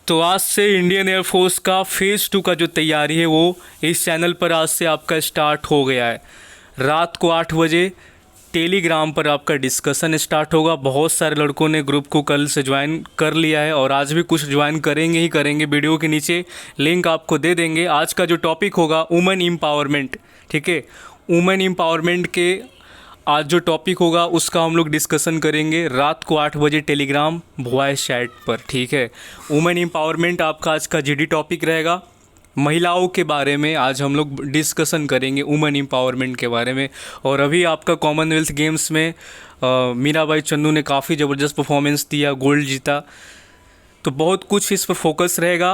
तो आज से इंडियन एयरफोर्स का फेज़ 2 का जो तैयारी है वो इस चैनल पर आज से आपका स्टार्ट हो गया है। रात को 8 बजे टेलीग्राम पर आपका डिस्कशन स्टार्ट होगा। बहुत सारे लड़कों ने ग्रुप को कल से ज्वाइन कर लिया है और आज भी कुछ ज्वाइन करेंगे ही करेंगे। वीडियो के नीचे लिंक आपको दे देंगे। आज का जो टॉपिक होगा वुमेन एम्पावरमेंट, ठीक है। वुमेन एम्पावरमेंट के आज जो टॉपिक होगा उसका हम लोग डिस्कशन करेंगे रात को 8 बजे टेलीग्राम वॉइस चैट पर, ठीक है। वुमेन एम्पावरमेंट आपका आज का जीडी टॉपिक रहेगा। महिलाओं के बारे में आज हम लोग डिस्कशन करेंगे वुमेन एम्पावरमेंट के बारे में। और अभी आपका कॉमनवेल्थ गेम्स में मीराबाई चन्नू ने काफ़ी ज़बरदस्त परफॉर्मेंस दिया, गोल्ड जीता। तो बहुत कुछ इस पर फोकस रहेगा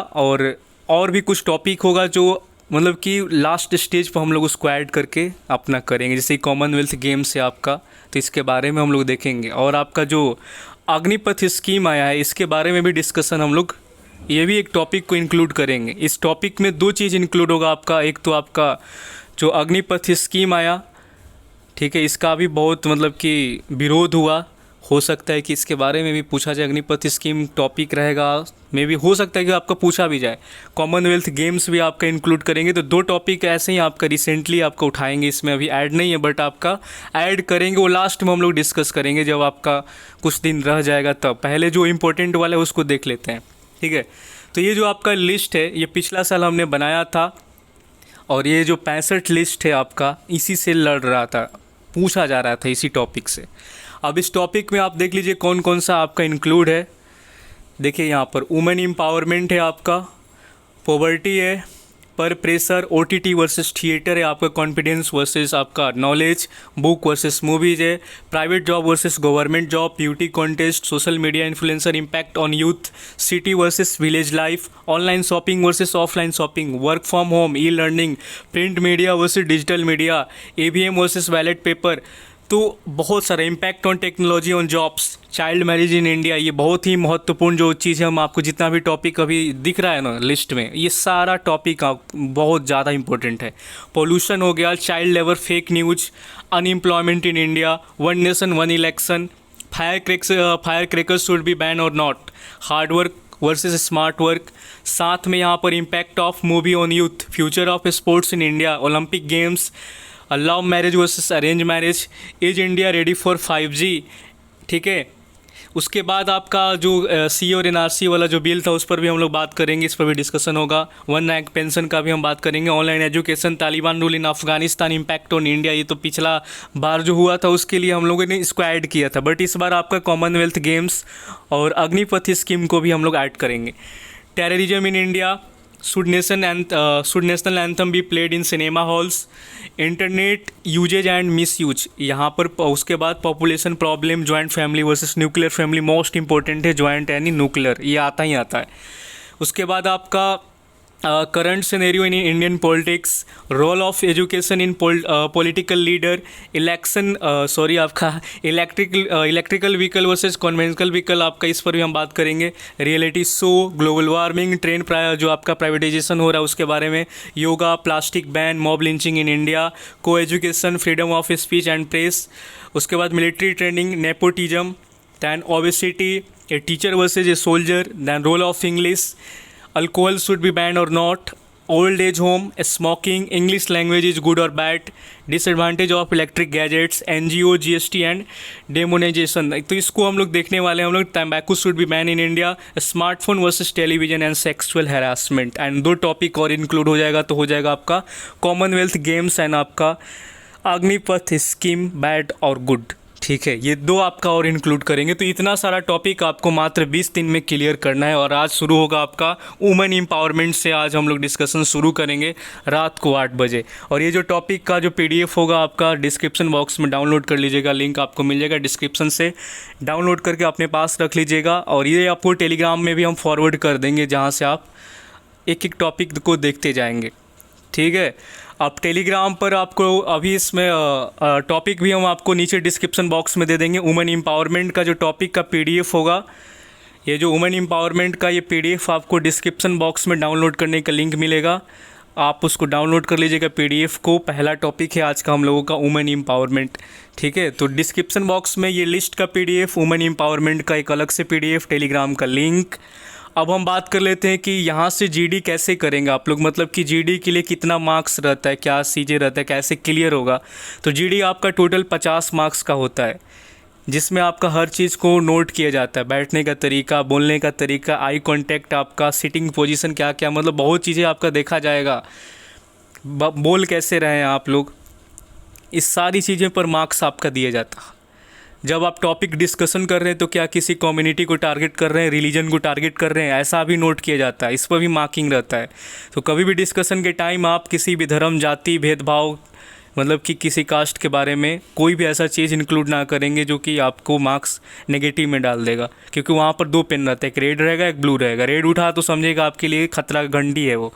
और भी कुछ टॉपिक होगा जो मतलब कि लास्ट स्टेज पर हम लोग उसको ऐड करके अपना करेंगे, जैसे कॉमनवेल्थ गेम्स है आपका, तो इसके बारे में हम लोग देखेंगे। और आपका जो अग्निपथ स्कीम आया है इसके बारे में भी डिस्कशन हम लोग ये भी एक टॉपिक को इंक्लूड करेंगे। इस टॉपिक में दो चीज़ इंक्लूड होगा आपका, एक तो आपका जो अग्निपथ स्कीम आया, ठीक है, इसका भी बहुत मतलब कि विरोध हुआ। हो सकता है कि इसके बारे में भी पूछा जाए। अग्निपथ स्कीम टॉपिक रहेगा, मे भी हो सकता है कि आपका पूछा भी जाए। कॉमनवेल्थ गेम्स भी आपका इंक्लूड करेंगे। तो दो टॉपिक ऐसे ही आपका रिसेंटली आपका उठाएंगे, इसमें अभी ऐड नहीं है बट आपका ऐड करेंगे, वो लास्ट में हम लोग डिस्कस करेंगे जब आपका कुछ दिन रह जाएगा तब। पहले जो इंपॉर्टेंट वाला है उसको देख लेते हैं, ठीक है। तो ये जो आपका लिस्ट है ये पिछला साल हमने बनाया था और ये जो 65 लिस्ट है आपका इसी से लड़ रहा था, पूछा जा रहा था इसी टॉपिक से। अब इस टॉपिक में आप देख लीजिए कौन कौन सा आपका इंक्लूड है। देखिए यहाँ पर वुमेन एम्पावरमेंट है आपका, पॉवर्टी है, पर प्रेशर, ओटीटी वर्सेस थिएटर है आपका, कॉन्फिडेंस वर्सेस आपका नॉलेज, बुक वर्सेस मूवीज है, private job versus government job, beauty contest, social media influencer, impact on youth, city versus village life, online shopping versus offline shopping, work from home, e learning, print media versus digital media, EVM versus ballot paper. तो बहुत सारा impact on technology on jobs, child marriage in India, ये बहुत ही महत्वपूर्ण जो चीज़ है। हम आपको जितना भी टॉपिक अभी दिख रहा है ना लिस्ट में, ये सारा टॉपिक बहुत ज़्यादा इंपॉर्टेंट है। पोल्यूशन हो गया, child labour, fake news, unemployment in India, one nation one election, fire crackers should be ban और not, hard work versus smart work. साथ में यहाँ पर impact of movie on youth, future of sports in India, Olympic games, love marriage versus arrange marriage, is India ready for 5G, ठीक है। उसके बाद आपका जो सी और एनआरसी वाला जो बिल था उस पर भी हम लोग बात करेंगे, इस पर भी डिस्कशन होगा। वन रैंक पेंशन का भी हम बात करेंगे, online education, Taliban rule in Afghanistan, impact on India. ये तो पिछला बार जो हुआ था उसके लिए हम लोगों ने इसको ऐड किया था, बट इस बार आपका कॉमनवेल्थ गेम्स और अग्निपथ स्कीम को भी हम लोग ऐड करेंगे। Terrorism in India, should national anthem be played in cinema halls, internet usage and misuse. यहाँ पर उसके बाद population problem, joint family versus nuclear family, most important है जॉइंट यानी न्यूक्लियर, ये आता ही आता है। उसके बाद आपका current scenario in Indian politics, role of education in political leader, election आपका electrical vehicle versus conventional vehicle, आपका इस पर भी हम बात करेंगे। Reality show, global warming, train जो आपका प्राइवेटाइजेशन हो रहा है उसके बारे में, yoga, plastic ban, mob lynching in India, coeducation, freedom of speech and press. उसके बाद military training, nepotism, then obesity, a teacher versus a soldier, then role of English, alcohol should be banned or not, old age home, smoking, English language is good or bad, disadvantage of electric gadgets, NGO, GST and demonetization। तो इसको हम लोग देखने वाले हैं हम लोग। तंबाकू should be ban in India, smartphone versus television and sexual harassment. And दो टॉपिक और इंक्लूड हो जाएगा तो हो जाएगा आपका कॉमनवेल्थ गेम्स एंड आपका अग्निपथ स्कीम, बैड और गुड, ठीक है। ये दो आपका और इंक्लूड करेंगे। तो इतना सारा टॉपिक आपको मात्र 20 दिन में क्लियर करना है। और आज शुरू होगा आपका वुमेन एम्पावरमेंट से, आज हम लोग डिस्कशन शुरू करेंगे रात को 8 बजे। और ये जो टॉपिक का जो PDF होगा आपका डिस्क्रिप्शन बॉक्स में डाउनलोड कर लीजिएगा, लिंक आपको मिल जाएगा डिस्क्रिप्शन से, डाउनलोड करके अपने पास रख लीजिएगा। और ये आपको टेलीग्राम में भी हम फॉरवर्ड कर देंगे जहाँ से आप एक एक टॉपिक को देखते जाएंगे, ठीक है। अब टेलीग्राम पर आपको अभी इसमें टॉपिक भी हम आपको नीचे डिस्क्रिप्शन बॉक्स में दे देंगे। वुमेन एम्पावरमेंट का जो टॉपिक का PDF होगा, ये जो वुमेन एम्पावरमेंट का ये PDF आपको डिस्क्रिप्शन बॉक्स में डाउनलोड करने का लिंक मिलेगा, आप उसको डाउनलोड कर लीजिएगा PDF को। पहला टॉपिक है आज का हम लोगों का वुमेन एम्पावरमेंट, ठीक है। तो डिस्क्रिप्शन बॉक्स में ये लिस्ट का PDF, वुमेन एम्पावरमेंट का एक अलग से PDF, टेलीग्राम का लिंक अब हम बात कर लेते हैं कि यहाँ से जीडी कैसे करेंगे आप लोग, मतलब कि जीडी के लिए कितना मार्क्स रहता है, क्या सीजे रहता है, कैसे क्लियर होगा। तो जीडी आपका टोटल 50 मार्क्स का होता है, जिसमें आपका हर चीज़ को नोट किया जाता है, बैठने का तरीका, बोलने का तरीका, आई कांटेक्ट, आपका सिटिंग पोजीशन क्या क्या, मतलब बहुत चीज़ें आपका देखा जाएगा, बोल कैसे रहे हैं आप लोग, इस सारी चीज़ें पर मार्क्स आपका दिया जाता है। जब आप टॉपिक डिस्कशन कर रहे हैं तो क्या किसी कम्युनिटी को टारगेट कर रहे हैं, रिलीजन को टारगेट कर रहे हैं, ऐसा भी नोट किया जाता है, इस पर भी मार्किंग रहता है। तो कभी भी डिस्कशन के टाइम आप किसी भी धर्म, जाति, भेदभाव, मतलब कि किसी कास्ट के बारे में कोई भी ऐसा चीज़ इंक्लूड ना करेंगे जो कि आपको मार्क्स नेगेटिव में डाल देगा, क्योंकि वहाँ पर 2 पेन रहते हैं, एक रेड रहेगा, एक ब्लू रहेगा। रेड उठा तो समझेगा आपके लिए खतरा का घंटी है वो।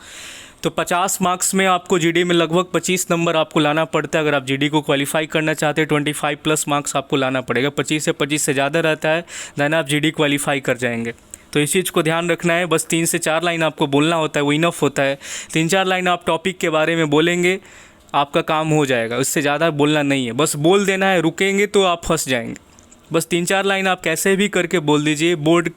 तो 50 मार्क्स में आपको जीडी में लगभग 25 नंबर आपको लाना पड़ता है। अगर आप जीडी को क्वालिफाई करना चाहते हैं 25 प्लस मार्क्स आपको लाना पड़ेगा। 25 से ज़्यादा रहता है देन आप जीडी क्वालिफाई कर जाएंगे। तो इस चीज़ को ध्यान रखना है। बस 3 से 4 लाइन आपको बोलना होता है, वो इनफ होता है। 3-4 लाइन आप टॉपिक के बारे में बोलेंगे, आपका काम हो जाएगा। उससे ज़्यादा बोलना नहीं है, बस बोल देना है। रुकेंगे तो आप फंस जाएंगे। बस 3-4 लाइन आप कैसे भी करके बोल दीजिए। बोर्ड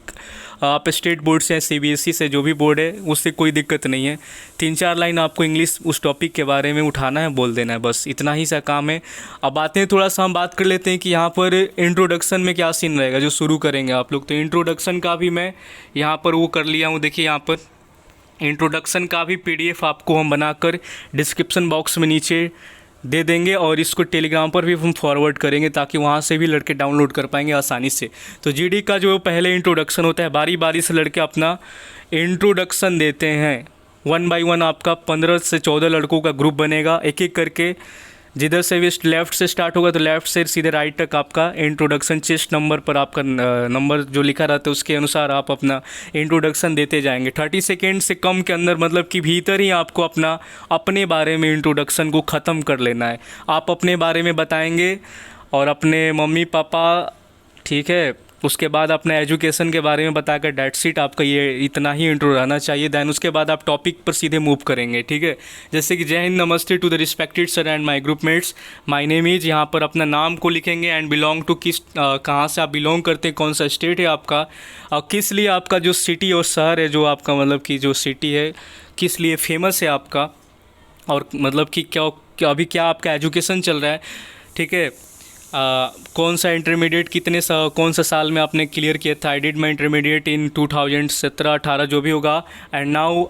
आप स्टेट बोर्ड से, सीबीएसई से, जो भी बोर्ड है उससे कोई दिक्कत नहीं है। 3-4 लाइन आपको इंग्लिश उस टॉपिक के बारे में उठाना है, बोल देना है, बस इतना ही सा काम है। अब आते हैं थोड़ा सा हम बात कर लेते हैं कि यहाँ पर इंट्रोडक्शन में क्या सीन रहेगा जो शुरू करेंगे आप लोग। तो इंट्रोडक्शन का भी मैं यहाँ पर वो कर लिया हूँ। देखिए यहाँ पर इंट्रोडक्शन का भी पीडीएफ आपको हम बनाकर डिस्क्रिप्शन बॉक्स में नीचे दे देंगे और इसको टेलीग्राम पर भी हम फॉरवर्ड करेंगे ताकि वहाँ से भी लड़के डाउनलोड कर पाएंगे आसानी से। तो जीडी का जो पहले इंट्रोडक्शन होता है, बारी बारी से लड़के अपना इंट्रोडक्शन देते हैं। 1 बाय 1 आपका 15 से 14 लड़कों का ग्रुप बनेगा, एक एक करके। जिधर से भी लेफ़्ट से स्टार्ट होगा तो लेफ़्ट से सीधे राइट तक आपका इंट्रोडक्शन, चेस्ट नंबर पर आपका नंबर जो लिखा रहता है उसके अनुसार आप अपना इंट्रोडक्शन देते जाएंगे। 30 सेकेंड से कम के अंदर, मतलब कि भीतर ही आपको अपने बारे में इंट्रोडक्शन को ख़त्म कर लेना है। आप अपने बारे में बताएंगे और अपने मम्मी पापा, ठीक है, उसके बाद अपना एजुकेशन के बारे में बताकर डेट शीट आपका ये इतना ही इंट्रो रहना चाहिए। दैन उसके बाद आप टॉपिक पर सीधे मूव करेंगे, ठीक है। जैसे कि जय हिंद, नमस्ते to the respected sir and my group mates, my name is, यहाँ पर अपना नाम को लिखेंगे एंड बिलोंग टू, किस कहाँ से आप बिलोंग करते हैं, कौन सा स्टेट है आपका, और किस लिए आपका जो सिटी और शहर है, जो आपका मतलब कि जो सिटी है किस लिए फेमस है आपका, और मतलब कि क्या अभी क्या आपका एजुकेशन चल रहा है, ठीक है। कौन सा इंटरमीडिएट कौन सा साल में आपने क्लियर किया था। आई डिड माई इंटरमीडिएट इन 2017-18 जो भी होगा। And now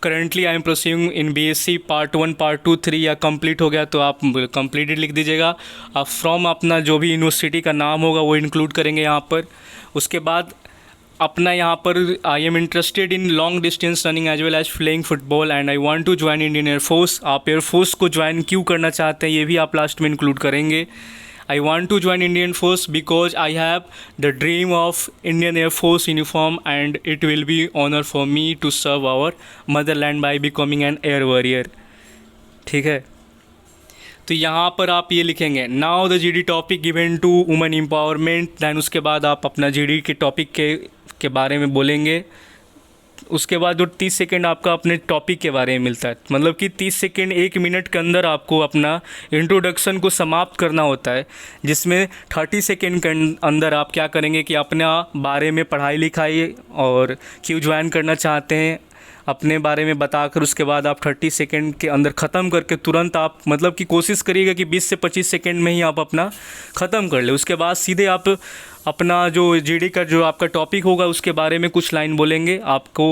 currently I am proceeding in BSc part 1, part 2, 3 या कंप्लीट हो गया तो आप कंप्लीटेड लिख दीजिएगा। आप फ्रॉम अपना जो भी यूनिवर्सिटी का नाम होगा वो इंक्लूड करेंगे यहाँ पर। उसके बाद अपना यहाँ पर I am interested in long distance running as well as playing football and I want to join Indian air force. आप एयरफोर्स को ज्वाइन क्यों करना चाहते हैं ये भी आप लास्ट में इंक्लूड करेंगे। I want to join Indian Force because I have the dream of Indian Air Force uniform and it will be honor for me to serve our motherland by becoming an air warrior। ठीक है, तो यहाँ पर आप ये लिखेंगे now the GD topic given to women empowerment. Then उसके बाद आप अपना जीडी के टॉपिक के बारे में बोलेंगे। उसके बाद जो 30 सेकेंड आपका अपने टॉपिक के बारे में मिलता है, मतलब कि 30 सेकेंड 1 मिनट के अंदर आपको अपना इंट्रोडक्शन को समाप्त करना होता है, जिसमें 30 सेकेंड के अंदर आप क्या करेंगे कि अपना बारे में पढ़ाई लिखाई और क्यों ज्वाइन करना चाहते हैं अपने बारे में बताकर उसके बाद आप 30 सेकेंड के अंदर ख़त्म करके तुरंत आप मतलब कि कोशिश करिएगा कि 20 से 25 सेकेंड में ही आप अपना ख़त्म कर ले। उसके बाद सीधे आप अपना जो जीडी का जो आपका टॉपिक होगा उसके बारे में कुछ लाइन बोलेंगे आपको।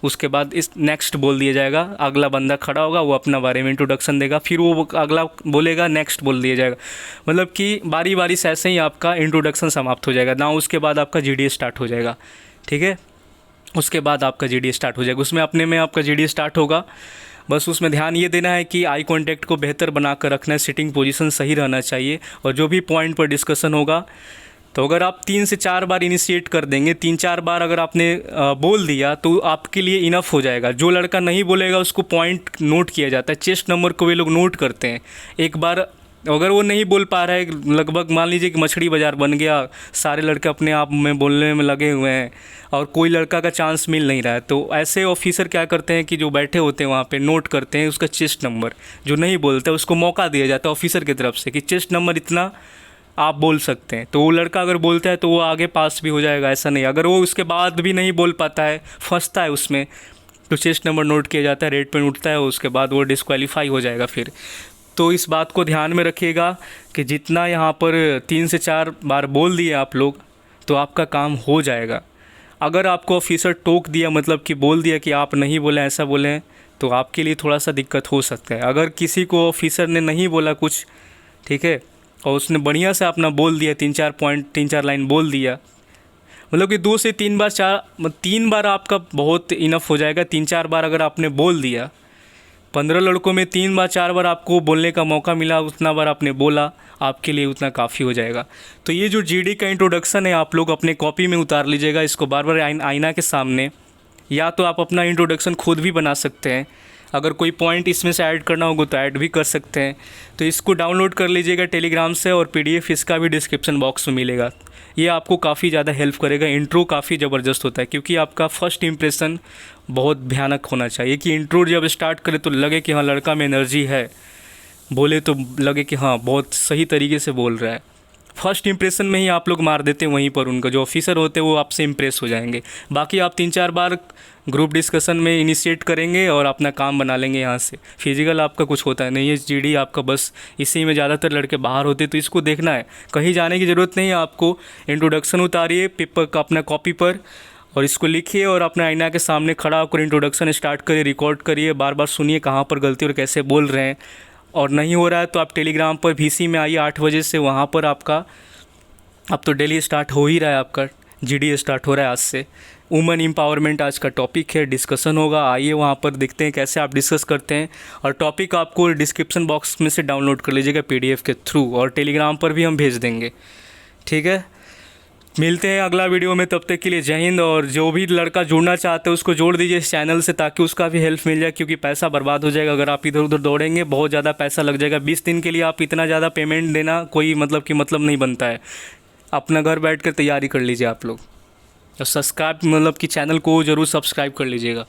उसके बाद इस नेक्स्ट बोल दिया जाएगा, अगला बंदा खड़ा होगा वो अपना बारे में इंट्रोडक्शन देगा, फिर वो अगला बोलेगा, नेक्स्ट बोल दिया जाएगा। मतलब कि बारी बारी से ऐसे ही आपका इंट्रोडक्शन समाप्त हो जाएगा ना। उसके बाद आपका जीडी स्टार्ट हो जाएगा, ठीक है। उसके बाद आपका जीडी स्टार्ट हो जाएगा, उसमें अपने में आपका जीडी स्टार्ट होगा। बस उसमें ध्यान ये देना है कि आई कांटेक्ट को बेहतर बना कर रखना है, सिटिंग पोजीशन सही रहना चाहिए और जो भी पॉइंट पर डिस्कशन होगा तो अगर आप 3 से 4 बार इनिशिएट कर देंगे, 3-4 बार अगर आपने बोल दिया तो आपके लिए इनफ हो जाएगा। जो लड़का नहीं बोलेगा उसको पॉइंट नोट किया जाता है, चेस्ट नंबर को वे लोग नोट करते हैं। एक बार अगर वो नहीं बोल पा रहा है, लगभग मान लीजिए कि मछली बाज़ार बन गया, सारे लड़के अपने आप में बोलने में लगे हुए हैं और कोई लड़का का चांस मिल नहीं रहा है, तो ऐसे ऑफिसर क्या करते हैं कि जो बैठे होते हैं वहाँ पे नोट करते हैं उसका चेस्ट नंबर। जो नहीं बोलता उसको मौका दिया जाता है ऑफिसर की तरफ से कि चेस्ट नंबर इतना आप बोल सकते हैं। तो वो लड़का अगर बोलता है तो वो आगे पास भी हो जाएगा, ऐसा नहीं। अगर वो उसके बाद भी नहीं बोल पाता है, फंसता है उसमें, तो चेस्ट नंबर नोट किया जाता है, रेड पॉइंट उठता है, उसके बाद वो डिस्क्वालीफाई हो जाएगा फिर। तो इस बात को ध्यान में रखिएगा कि जितना यहाँ पर 3 से 4 बार बोल दिए आप लोग तो आपका काम हो जाएगा। अगर आपको ऑफिसर टोक दिया, मतलब कि बोल दिया कि आप नहीं बोले, ऐसा बोले, तो आपके लिए थोड़ा सा दिक्कत हो सकता है। अगर किसी को ऑफिसर ने नहीं बोला कुछ, ठीक है, और उसने बढ़िया से अपना बोल दिया, 3-4 पॉइंट, 3-4 लाइन बोल दिया, मतलब कि 2 से 3 बार, 3 बार आपका बहुत इनफ हो जाएगा। 3-4 बार अगर आपने बोल दिया, 15 लड़कों में 3 बार 4 बार आपको बोलने का मौका मिला, उतना बार आपने बोला, आपके लिए उतना काफ़ी हो जाएगा। तो ये जो जीडी का इंट्रोडक्शन है आप लोग अपने कॉपी में उतार लीजिएगा, इसको बार बार आईना के सामने, या तो आप अपना इंट्रोडक्शन खुद भी बना सकते हैं। अगर कोई पॉइंट इसमें से ऐड करना होगा तो ऐड भी कर सकते हैं। तो इसको डाउनलोड कर लीजिएगा टेलीग्राम से, और पीडीएफ इसका भी डिस्क्रिप्शन बॉक्स में मिलेगा। ये आपको काफ़ी ज़्यादा हेल्प करेगा। इंट्रो काफ़ी ज़बरदस्त होता है, क्योंकि आपका फर्स्ट इंप्रेशन बहुत भयानक होना चाहिए कि इंट्रो जब स्टार्ट करे तो लगे कि हाँ लड़का में एनर्जी है, बोले तो लगे कि हाँ बहुत सही तरीके से बोल रहा है। फर्स्ट इंप्रेशन में ही आप लोग मार देते हैं, वहीं पर उनका जो ऑफिसर होते हैं वो आपसे इम्प्रेस हो जाएंगे। बाकी आप 3-4 बार ग्रुप डिस्कशन में इनिशिएट करेंगे और अपना काम बना लेंगे। यहाँ से फिजिकल आपका कुछ होता है नहीं है, जीडी आपका बस इसी में ज़्यादातर लड़के बाहर होते हैं। तो इसको देखना है, कहीं जाने की ज़रूरत नहीं है आपको। इंट्रोडक्शन उतारिए पेपर का अपना कॉपी पर, और इसको लिखिए और अपने आईना के सामने खड़ा होकर इंट्रोडक्शन स्टार्ट करिए, रिकॉर्ड करिए, बार बार सुनिए कहाँ पर गलती और कैसे बोल रहे हैं। और नहीं हो रहा है तो आप टेलीग्राम पर VC में आइए 8 बजे से, वहाँ पर आपका अब तो डेली स्टार्ट हो ही रहा है, आपका जीडी स्टार्ट हो रहा है आज से। वुमेन एम्पावरमेंट आज का टॉपिक है, डिस्कशन होगा, आइए वहाँ पर देखते हैं कैसे आप डिस्कस करते हैं। और टॉपिक आपको डिस्क्रिप्शन बॉक्स में से डाउनलोड कर लीजिएगा PDF के थ्रू, और टेलीग्राम पर भी हम भेज देंगे। ठीक है, मिलते हैं अगला वीडियो में, तब तक के लिए जय हिंद। और जो भी लड़का जुड़ना चाहते हैं उसको जोड़ दीजिए इस चैनल से, ताकि उसका भी हेल्प मिल जाए, क्योंकि पैसा बर्बाद हो जाएगा अगर आप इधर उधर दौड़ेंगे, बहुत ज़्यादा पैसा लग जाएगा। 20 दिन के लिए आप इतना ज़्यादा पेमेंट देना कोई मतलब नहीं बनता है। अपना घर बैठ कर तैयारी कर लीजिए आप लोग, और सब्सक्राइब मतलब कि चैनल को ज़रूर सब्सक्राइब कर लीजिएगा।